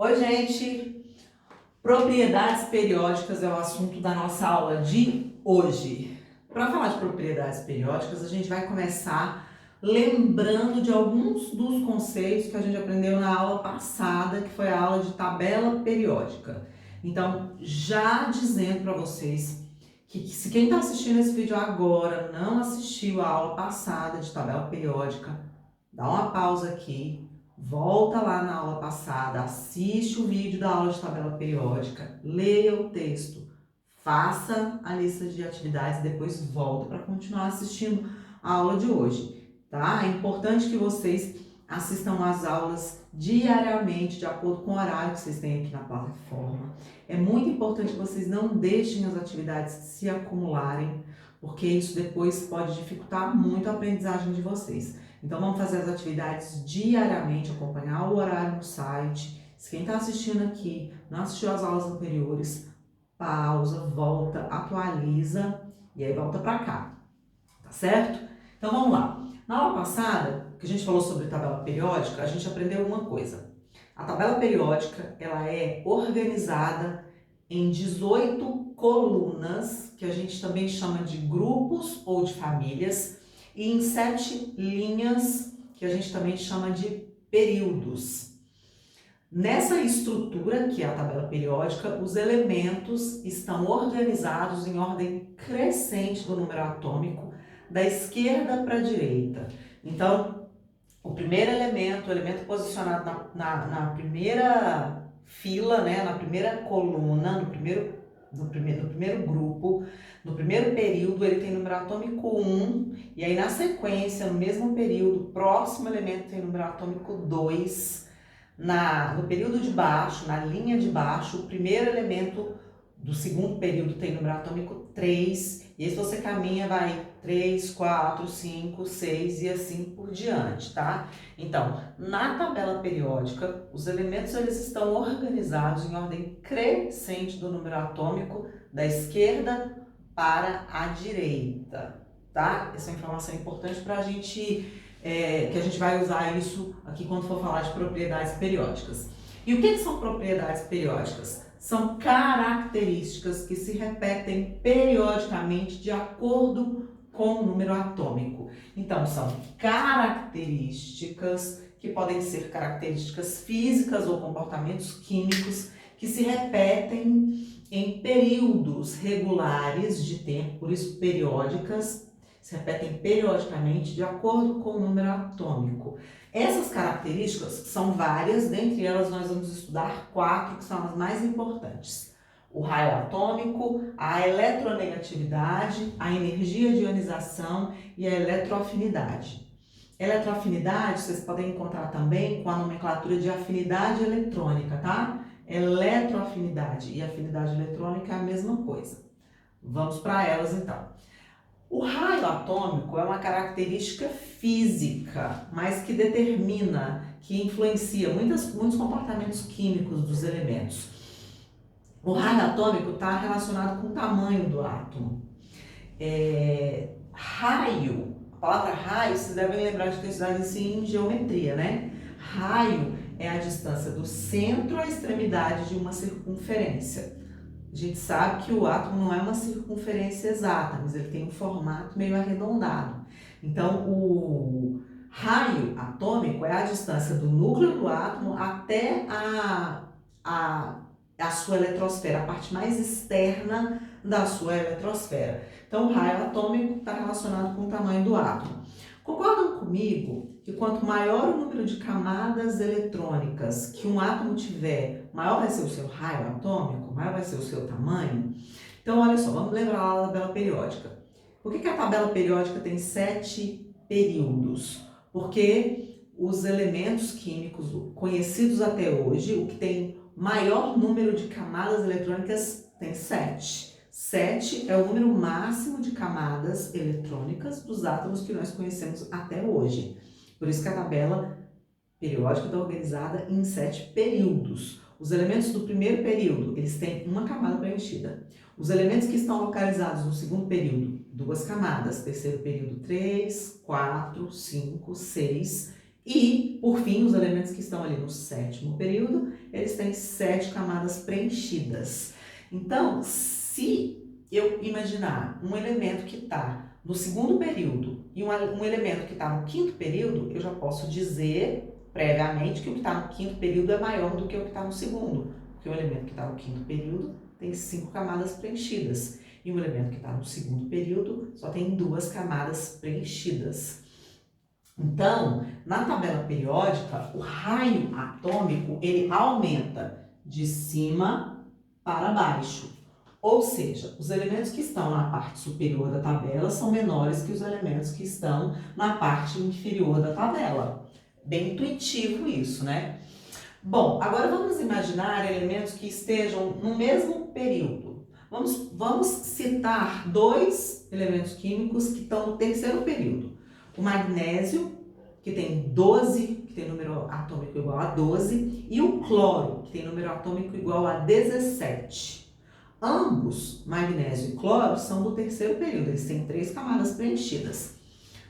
Oi, gente! Propriedades periódicas é o assunto da nossa aula de hoje. Para falar de propriedades periódicas, a gente vai começar lembrando de alguns dos conceitos que a gente aprendeu na aula passada, que foi a aula de tabela periódica. Então, já dizendo para vocês que se quem está assistindo esse vídeo agora não assistiu a aula passada de tabela periódica, dá uma pausa aqui. Volta lá na aula passada, assiste o vídeo da aula de tabela periódica, leia o texto, faça a lista de atividades e depois volta para continuar assistindo a aula de hoje, tá? É importante que vocês assistam às aulas diariamente, de acordo com o horário que vocês têm aqui na plataforma. É muito importante que vocês não deixem as atividades se acumularem, porque isso depois pode dificultar muito a aprendizagem de vocês. Então vamos fazer as atividades diariamente, acompanhar o horário no site. Se quem está assistindo aqui não assistiu às aulas anteriores, pausa, volta, atualiza e aí volta para cá, tá certo? Então vamos lá. Na aula passada, que a gente falou sobre tabela periódica, a gente aprendeu uma coisa. A tabela periódica, ela é organizada em 18 colunas, que a gente também chama de grupos ou de famílias, e em 7 linhas, que a gente também chama de períodos. Nessa estrutura, que é a tabela periódica, os elementos estão organizados em ordem crescente do número atômico, da esquerda para a direita. Então, o primeiro elemento, o elemento posicionado na primeira fila, né, na primeira coluna, no primeiro grupo, no primeiro período, ele tem número atômico 1, e aí na sequência, no mesmo período, o próximo elemento tem número atômico 2. No período de baixo, na linha de baixo, o primeiro elemento do segundo período tem número atômico 3, e aí se você caminha, vai 3, 4, 5, 6 e assim por diante, tá? Então, na tabela periódica, os elementos eles estão organizados em ordem crescente do número atômico, da esquerda para a direita, tá? Essa é uma informação importante para a gente, que a gente vai usar isso aqui quando for falar de propriedades periódicas. E o que são propriedades periódicas? São características que se repetem periodicamente de acordo com o número atômico. Então, são características que podem ser características físicas ou comportamentos químicos que se repetem em períodos regulares de tempo, por isso periódicas, se repetem periodicamente de acordo com o número atômico. Essas características são várias, dentre elas nós vamos estudar 4 que são as mais importantes. O raio atômico, a eletronegatividade, a energia de ionização e a eletroafinidade. Eletroafinidade vocês podem encontrar também com a nomenclatura de afinidade eletrônica, tá? Eletroafinidade e afinidade eletrônica é a mesma coisa. Vamos para elas então. O raio atômico é uma característica física, mas que determina, que influencia muitos comportamentos químicos dos elementos. O raio atômico está relacionado com o tamanho do átomo. Raio, a palavra raio, vocês devem lembrar de ter estudado isso em geometria, né? Raio é a distância do centro à extremidade de uma circunferência. A gente sabe que o átomo não é uma circunferência exata, mas ele tem um formato meio arredondado. Então, o raio atômico é a distância do núcleo do átomo até a sua eletrosfera, a parte mais externa da sua eletrosfera. Então, o raio atômico está relacionado com o tamanho do átomo. Concordam comigo que quanto maior o número de camadas eletrônicas que um átomo tiver, maior vai ser o seu raio atômico, maior vai ser o seu tamanho? Então, olha só, vamos lembrar lá da tabela periódica. Por que a tabela periódica tem 7 períodos? Porque os elementos químicos conhecidos até hoje, o que tem maior número de camadas eletrônicas tem 7. 7 é o número máximo de camadas eletrônicas dos átomos que nós conhecemos até hoje. Por isso que a tabela periódica está organizada em 7 períodos. Os elementos do primeiro período, eles têm uma camada preenchida. Os elementos que estão localizados no segundo período, 2 camadas. Terceiro período, 3, 4, 5, 6. E, por fim, os elementos que estão ali no sétimo período, eles têm 7 camadas preenchidas. Então, se eu imaginar um elemento que está no segundo período e um elemento que está no quinto período, eu já posso dizer previamente que o que está no quinto período é maior do que o que está no segundo, porque o elemento que está no quinto período tem 5 camadas preenchidas e o elemento que está no segundo período só tem 2 camadas preenchidas. Então, na tabela periódica, o raio atômico ele aumenta de cima para baixo. Ou seja, os elementos que estão na parte superior da tabela são menores que os elementos que estão na parte inferior da tabela. Bem intuitivo isso, né? Bom, agora vamos imaginar elementos que estejam no mesmo período. Vamos citar 2 elementos químicos que estão no terceiro período. O magnésio, que tem 12, que tem número atômico igual a 12, e o cloro, que tem número atômico igual a 17. Ambos, magnésio e cloro, são do terceiro período, eles têm 3 camadas preenchidas.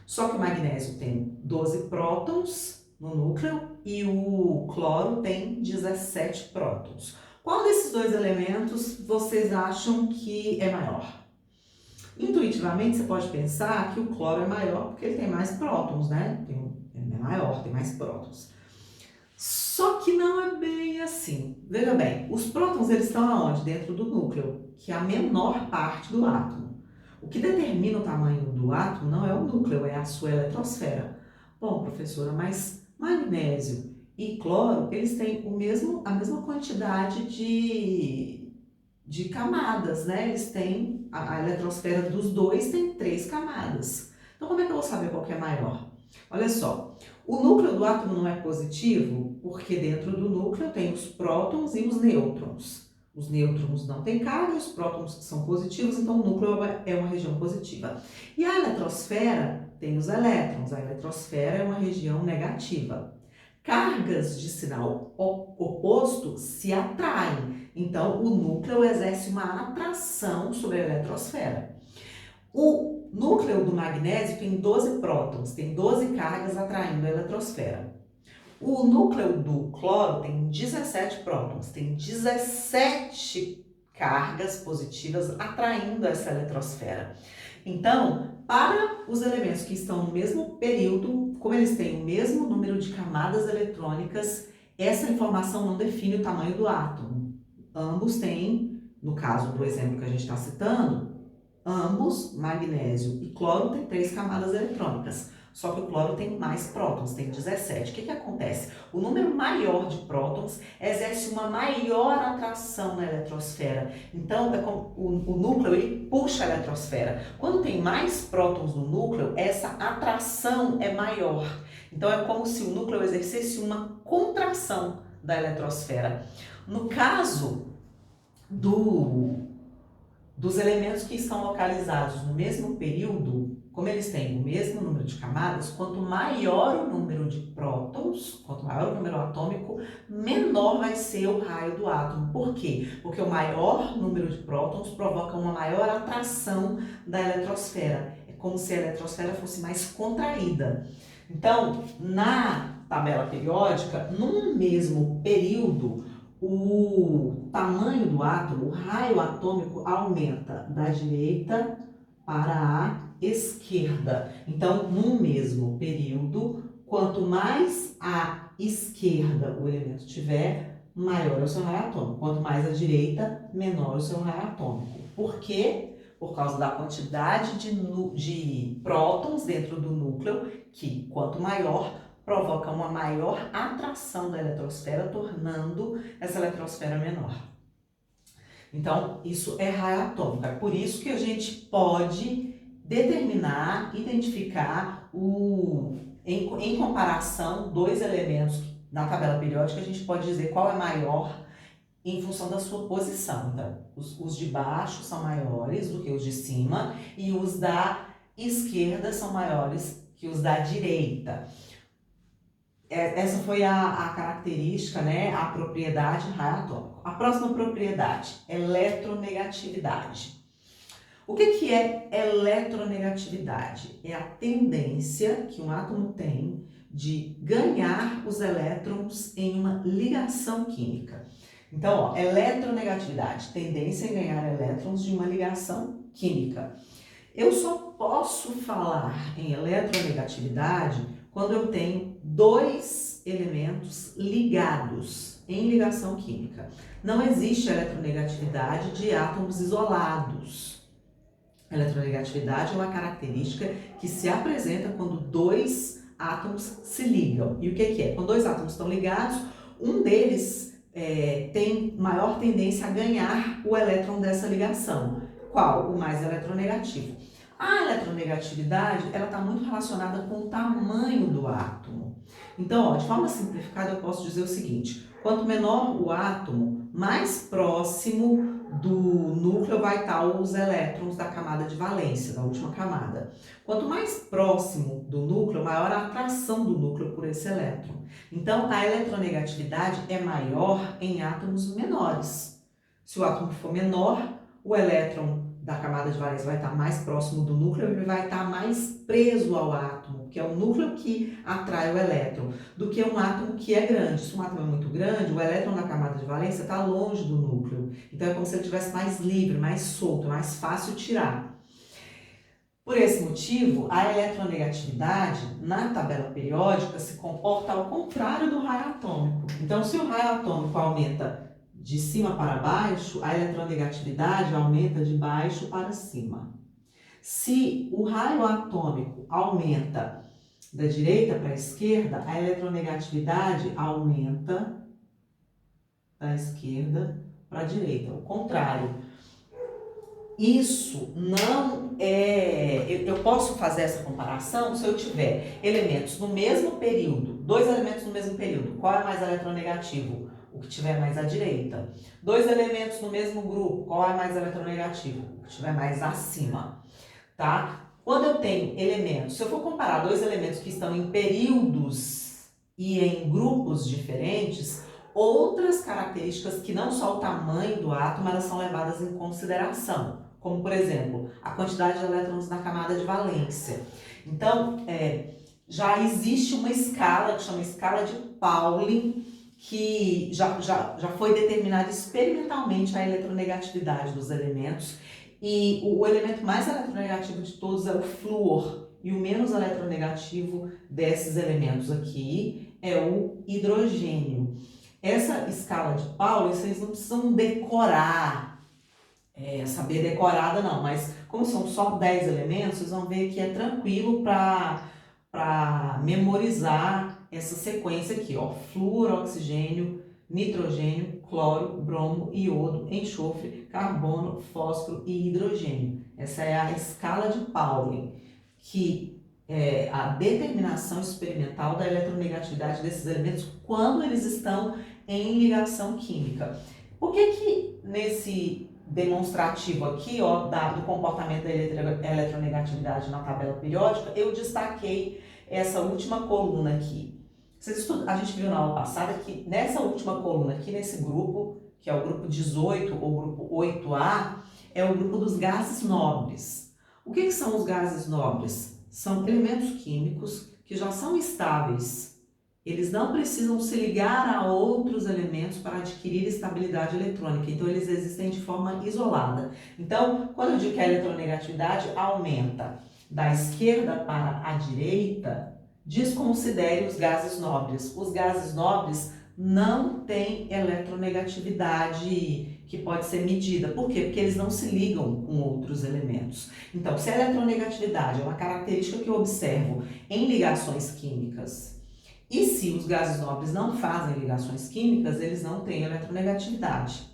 Só que o magnésio tem 12 prótons no núcleo e o cloro tem 17 prótons. Qual desses 2 elementos vocês acham que é maior? Intuitivamente, você pode pensar que o cloro é maior porque ele tem mais prótons, né? Ele é maior, tem mais prótons. Só que não é bem assim. Veja bem, os prótons eles estão aonde? Dentro do núcleo, que é a menor parte do átomo. O que determina o tamanho do átomo não é o núcleo, é a sua eletrosfera. Bom, professora, mas magnésio e cloro, eles têm a mesma quantidade de camadas, né? Eles têm, a eletrosfera dos 2 tem 3 camadas. Então, como é que eu vou saber qual que é maior? Olha só, o núcleo do átomo não é positivo porque dentro do núcleo tem os prótons e os nêutrons. Os nêutrons não têm carga, os prótons são positivos, então o núcleo é uma região positiva. E a eletrosfera tem os elétrons, a eletrosfera é uma região negativa. Cargas de sinal oposto se atraem, então o núcleo exerce uma atração sobre a eletrosfera. O núcleo do magnésio tem 12 prótons, tem 12 cargas atraindo a eletrosfera. O núcleo do cloro tem 17 prótons, tem 17 cargas positivas atraindo essa eletrosfera. Então, para os elementos que estão no mesmo período, como eles têm o mesmo número de camadas eletrônicas, essa informação não define o tamanho do átomo. Ambos têm, no caso do exemplo que a gente está citando, ambos, magnésio e cloro, têm 3 camadas eletrônicas. Só que o cloro tem mais prótons, tem 17. O que acontece? O número maior de prótons exerce uma maior atração na eletrosfera. Então, o núcleo ele puxa a eletrosfera. Quando tem mais prótons no núcleo, essa atração é maior. Então, é como se o núcleo exercesse uma contração da eletrosfera. No caso dos elementos que estão localizados no mesmo período, como eles têm o mesmo número de camadas, quanto maior o número de prótons, quanto maior o número atômico, menor vai ser o raio do átomo. Por quê? Porque o maior número de prótons provoca uma maior atração da eletrosfera. É como se a eletrosfera fosse mais contraída. Então, na tabela periódica, num mesmo período, o tamanho do átomo, o raio atômico aumenta da direita para a esquerda. Então, num mesmo período, quanto mais à esquerda o elemento tiver, maior é o seu raio atômico. Quanto mais à direita, menor o seu raio atômico. Por quê? Por causa da quantidade de prótons dentro do núcleo, que quanto maior, provoca uma maior atração da eletrosfera, tornando essa eletrosfera menor. Então, isso é raio atômico. É por isso que a gente pode determinar, identificar, em comparação, 2 elementos na tabela periódica, a gente pode dizer qual é maior em função da sua posição. Então, os de baixo são maiores do que os de cima e os da esquerda são maiores que os da direita. Essa foi a característica, né, a propriedade do raio atômico. A próxima propriedade, eletronegatividade. O que é eletronegatividade? É a tendência que um átomo tem de ganhar os elétrons em uma ligação química. Então, ó, eletronegatividade, tendência em ganhar elétrons de uma ligação química. Eu só posso falar em eletronegatividade quando eu tenho dois elementos ligados em ligação química. Não existe eletronegatividade de átomos isolados. A eletronegatividade é uma característica que se apresenta quando dois átomos se ligam. E o que é? Quando dois átomos estão ligados, um deles tem maior tendência a ganhar o elétron dessa ligação. Qual? O mais eletronegativo. A eletronegatividade, ela está muito relacionada com o tamanho do átomo. Então, ó, de forma simplificada, eu posso dizer o seguinte: quanto menor o átomo, mais próximo do núcleo vai estar os elétrons da camada de valência, da última camada. Quanto mais próximo do núcleo, maior a atração do núcleo por esse elétron. Então, a eletronegatividade é maior em átomos menores. Se o átomo for menor, o elétron da camada de valência vai estar mais próximo do núcleo, ele vai estar mais preso ao átomo, que é o núcleo que atrai o elétron, do que um átomo que é grande. Se um átomo é muito grande, o elétron da camada de valência está longe do núcleo. Então é como se ele estivesse mais livre, mais solto, mais fácil tirar. Por esse motivo, a eletronegatividade na tabela periódica se comporta ao contrário do raio atômico. Então, se o raio atômico aumenta de cima para baixo, a eletronegatividade aumenta de baixo para cima. Se o raio atômico aumenta da direita para a esquerda, a eletronegatividade aumenta da esquerda para a direita, o contrário. Isso não é... Eu posso fazer essa comparação se eu tiver elementos no mesmo período, dois elementos no mesmo período. Qual é mais eletronegativo? O que tiver mais à direita. Dois elementos no mesmo grupo, qual é mais eletronegativo? O que tiver mais acima, tá? Quando eu tenho elementos, se eu for comparar dois elementos que estão em períodos e em grupos diferentes, outras características que não só o tamanho do átomo, elas são levadas em consideração, como por exemplo, a quantidade de elétrons na camada de valência. Então, já existe uma escala que chama escala de Pauling, que já foi determinada experimentalmente a eletronegatividade dos elementos, e o elemento mais eletronegativo de todos é o flúor, e o menos eletronegativo desses elementos aqui é o hidrogênio. Essa escala de Pauling, vocês não precisam decorar, saber decorada não, mas como são só 10 elementos, vocês vão ver que é tranquilo para memorizar essa sequência aqui, ó, flúor, oxigênio, nitrogênio, cloro, bromo, iodo, enxofre, carbono, fósforo e hidrogênio. Essa é a escala de Pauling, que é a determinação experimental da eletronegatividade desses elementos quando eles estão em ligação química. Por que nesse demonstrativo aqui, ó, do comportamento da eletronegatividade na tabela periódica, eu destaquei essa última coluna aqui? A gente viu na aula passada que nessa última coluna aqui, nesse grupo, que é o grupo 18 ou grupo 8A, é o grupo dos gases nobres. O que são os gases nobres? São elementos químicos que já são estáveis. Eles não precisam se ligar a outros elementos para adquirir estabilidade eletrônica. Então, eles existem de forma isolada. Então, quando eu digo que a eletronegatividade aumenta da esquerda para a direita, desconsidere os gases nobres. Os gases nobres não têm eletronegatividade que pode ser medida. Por quê? Porque eles não se ligam com outros elementos. Então, se a eletronegatividade é uma característica que eu observo em ligações químicas, e se os gases nobres não fazem ligações químicas, eles não têm eletronegatividade,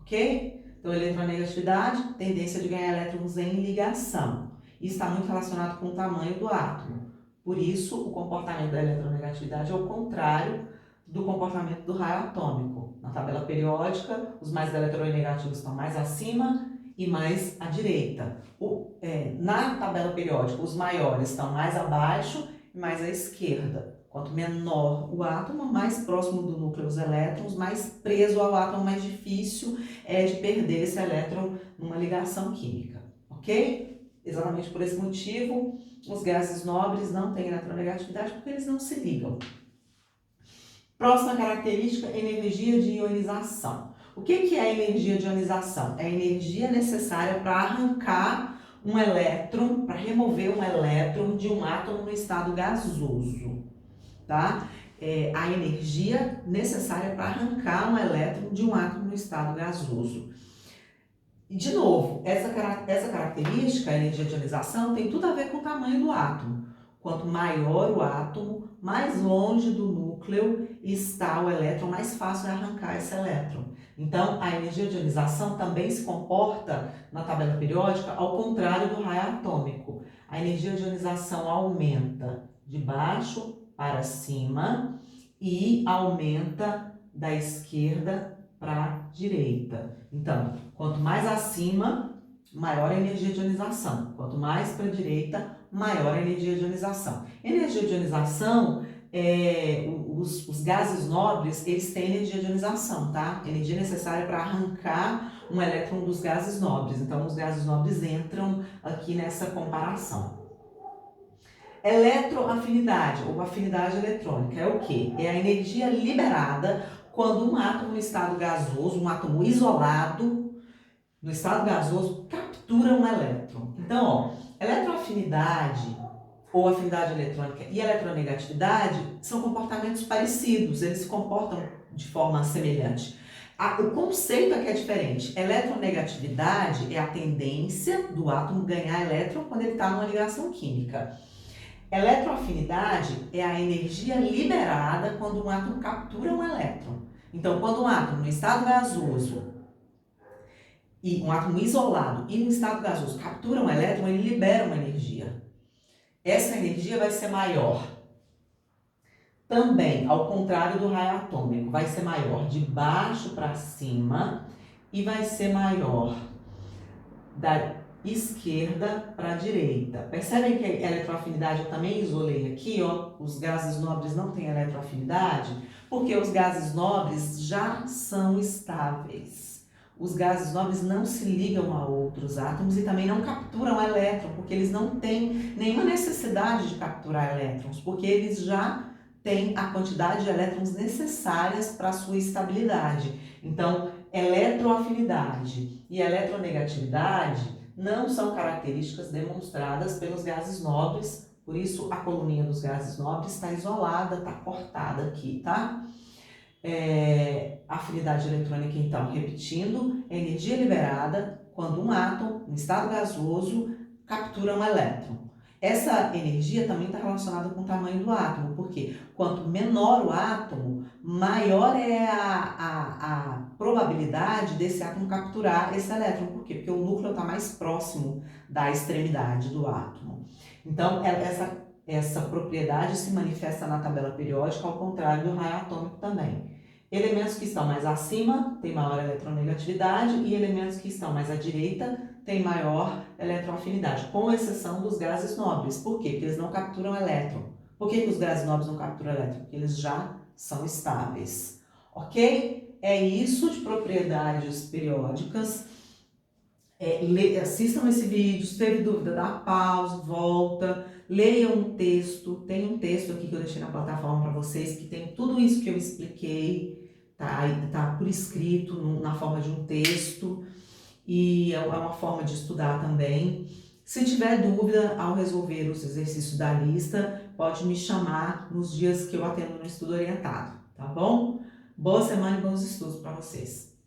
ok? Então, eletronegatividade, tendência de ganhar elétrons em ligação. E está muito relacionado com o tamanho do átomo. Por isso, o comportamento da eletronegatividade é o contrário do comportamento do raio atômico. Na tabela periódica, os mais eletronegativos estão mais acima e mais à direita. Na tabela periódica, os maiores estão mais abaixo e mais à esquerda. Quanto menor o átomo, mais próximo do núcleo os elétrons, mais preso ao átomo, mais difícil é de perder esse elétron numa ligação química, ok? Exatamente por esse motivo, os gases nobres não têm eletronegatividade porque eles não se ligam. Próxima característica, energia de ionização. O que é a energia de ionização? É a energia necessária para arrancar um elétron, para remover um elétron de um átomo no estado gasoso, tá? É a energia necessária para arrancar um elétron de um átomo no estado gasoso. E, de novo, essa característica, a energia de ionização, tem tudo a ver com o tamanho do átomo. Quanto maior o átomo, mais longe do núcleo está o elétron, mais fácil é arrancar esse elétron. Então, a energia de ionização também se comporta na tabela periódica ao contrário do raio atômico. A energia de ionização aumenta de baixo para cima e aumenta da esquerda para a direita. Então, quanto mais acima, maior a energia de ionização. Quanto mais para a direita, maior a energia de ionização. Energia de ionização, os gases nobres, eles têm energia de ionização, tá? Energia necessária para arrancar um elétron dos gases nobres. Então, os gases nobres entram aqui nessa comparação. Eletroafinidade, ou afinidade eletrônica, é o quê? É a energia liberada quando um átomo no estado gasoso, um átomo isolado, no estado gasoso, captura um elétron. Então, ó, eletroafinidade ou afinidade eletrônica e eletronegatividade são comportamentos parecidos, eles se comportam de forma semelhante. O conceito aqui é diferente. Eletronegatividade é a tendência do átomo ganhar elétron quando ele está numa ligação química. Eletroafinidade é a energia liberada quando um átomo captura um elétron. Então, quando um átomo no estado gasoso e um átomo isolado e no estado gasoso captura um elétron, ele libera uma energia. Essa energia vai ser maior. Também, ao contrário do raio atômico, vai ser maior de baixo para cima e vai ser maior da esquerda para a direita. Percebem que a eletroafinidade eu também isolei aqui, ó, os gases nobres não têm eletroafinidade, porque os gases nobres já são estáveis. Os gases nobres não se ligam a outros átomos e também não capturam elétron, porque eles não têm nenhuma necessidade de capturar elétrons, porque eles já têm a quantidade de elétrons necessárias para a sua estabilidade. Então, eletroafinidade e eletronegatividade não são características demonstradas pelos gases nobres, por isso a coluninha dos gases nobres está isolada, está cortada aqui, tá? Afinidade eletrônica, então, repetindo, energia liberada quando um átomo, em estado gasoso, captura um elétron. Essa energia também está relacionada com o tamanho do átomo, porque quanto menor o átomo, maior é a probabilidade desse átomo capturar esse elétron. Por quê? Porque o núcleo está mais próximo da extremidade do átomo. Então, essa propriedade se manifesta na tabela periódica, ao contrário do raio atômico também. Elementos que estão mais acima têm maior eletronegatividade e elementos que estão mais à direita têm maior eletroafinidade, com exceção dos gases nobres. Por quê? Porque eles não capturam elétron. Por que os gases nobres não capturam elétron? Porque eles já são estáveis. Ok? É isso de propriedades periódicas. Assistam esse vídeo, se teve dúvida, dá pausa, volta, leiam um texto. Tem um texto aqui que eu deixei na plataforma para vocês, que tem tudo isso que eu expliquei, tá por escrito, na forma de um texto, e é uma forma de estudar também. Se tiver dúvida ao resolver os exercícios da lista, pode me chamar nos dias que eu atendo no estudo orientado, tá bom? Boa semana e bons estudos para vocês!